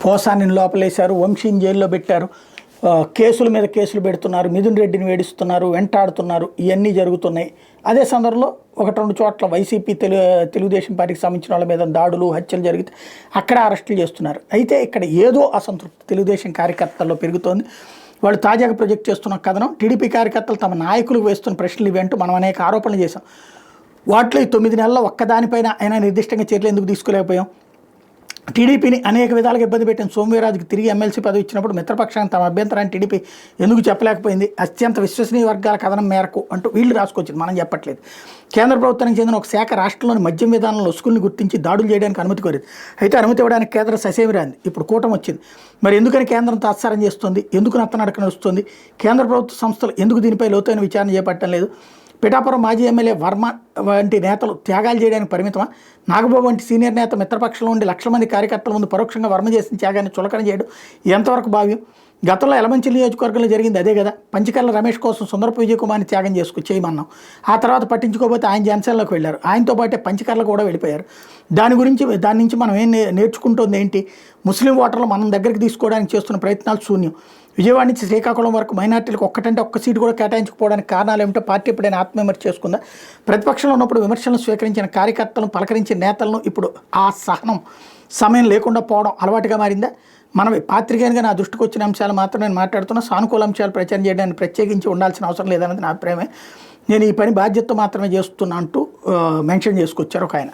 పోసానిని లోపలేశారు, వంశీని జైల్లో పెట్టారు, కేసుల మీద కేసులు పెడుతున్నారు, మిథున్ రెడ్డిని వేడిస్తున్నారు, వెంటాడుతున్నారు, ఇవన్నీ జరుగుతున్నాయి. అదే సందర్భంలో 1-2 చోట్ల వైసీపీ తెలుగుదేశం పార్టీకి సంబంధించిన వాళ్ళ మీద దాడులు, హత్యలు జరిగితే అక్కడ అరెస్టులు చేస్తున్నారు. అయితే ఇక్కడ ఏదో అసంతృప్తి తెలుగుదేశం కార్యకర్తల్లో పెరుగుతోంది. వాళ్ళు తాజాగా ప్రొజెక్ట్ చేస్తున్న కథనం, టీడీపీ కార్యకర్తలు తమ నాయకులకు వేస్తున్న ప్రశ్నలు ఇవేంటూ మనం అనేక ఆరోపణలు చేశాం. వాటిలో ఈ 9 నెలల్లో ఒక్కదానిపైన అయినా నిర్దిష్టంగా చర్యలు ఎందుకు తీసుకోలేకపోయాం? టీడీపీని అనేక విధాలుగా ఇబ్బంది పెట్టిన సోమవీరాజుకి తిరిగి ఎమ్మెల్సీ పదవి ఇచ్చినప్పుడు మిత్రపక్షాన్ని తమ అభ్యంతరాన్ని టీడీపీ ఎందుకు చెప్పలేకపోయింది? అత్యంత విశ్వసనీయ వర్గాల కథనం మేరకు అంటూ వీళ్ళు రాసుకొచ్చింది, మనం చెప్పట్లేదు. కేంద్ర ప్రభుత్వానికి చెందిన ఒక శాఖ రాష్ట్రంలోని మద్యం విధానంలో లొసుగుల్ని గుర్తించి దాడులు చేయడానికి అనుమతి కోరింది. అయితే అనుమతి ఇవ్వడానికి కేంద్రం ససేమిరాంది. ఇప్పుడు కూటమి వచ్చింది. మరి ఎందుకని కేంద్రం తాత్సారం చేస్తుంది? ఎందుకు నత్తనడక నడుస్తుంది? కేంద్ర ప్రభుత్వ సంస్థలు ఎందుకు దీనిపై లోతైన విచారణ చేపట్టడం లేదు? పిఠాపురం మాజీ ఎమ్మెల్యే వర్మ వంటి నేతలు త్యాగాలు చేయడానికి పరిమితమా? నాగబాబు వంటి సీనియర్ నేత మిత్రపక్షంలో ఉండి లక్షల మంది కార్యకర్తల ముందు పరోక్షంగా వర్మ చేసిన త్యాగాన్ని చులకన చేయడం ఎంతవరకు భావ్యం? గతంలో ఎలమంచిలి నియోజకవర్గంలో జరిగింది అదే కదా. పంచకర్ల రమేష్ కోసం సుందరపు విజయకుమార్ని త్యాగం చేయమన్నాం. ఆ తర్వాత పట్టించుకోకపోతే ఆయన జనసేనలోకి వెళ్ళారు. ఆయనతో పాటే పంచకర్ల కూడా వెళ్ళిపోయారు. దాని నుంచి మనం ఏం నేర్చుకుంటుంది ఏంటి? ముస్లిం ఓటర్లు మనం దగ్గరికి తీసుకోవడానికి చేస్తున్న ప్రయత్నాలు శూన్యం. విజయవాడ నుంచి శ్రీకాకుళం వరకు మైనార్టీలకు ఒక్క సీటు కూడా కేటాయించకపోవడానికి కారణాలు ఏమిటో పార్టీ ఎప్పుడైనా ఆత్మవిమర్శ చేసుకుందా? ప్రతిపక్షంలో ఉన్నప్పుడు విమర్శలను స్వీకరించిన కార్యకర్తలను, పలకరించిన నేతలను ఇప్పుడు ఆ సహనం సమయం లేకుండా పోవడం అలవాటుగా మారిందా? మనం పాత్రికేయునిగా నా దృష్టికి వచ్చిన అంశాలు మాత్రం నేను మాట్లాడుతున్నా. సానుకూల అంశాలు ప్రచారం చేయడానికి ప్రత్యేకించి ఉండాల్సిన అవసరం లేదన్నది నా అభిప్రాయమే. నేను ఈ పని బాధ్యతతో మాత్రమే చేస్తున్నా అంటూ మెన్షన్ చేసుకొచ్చారు ఒక ఆయన.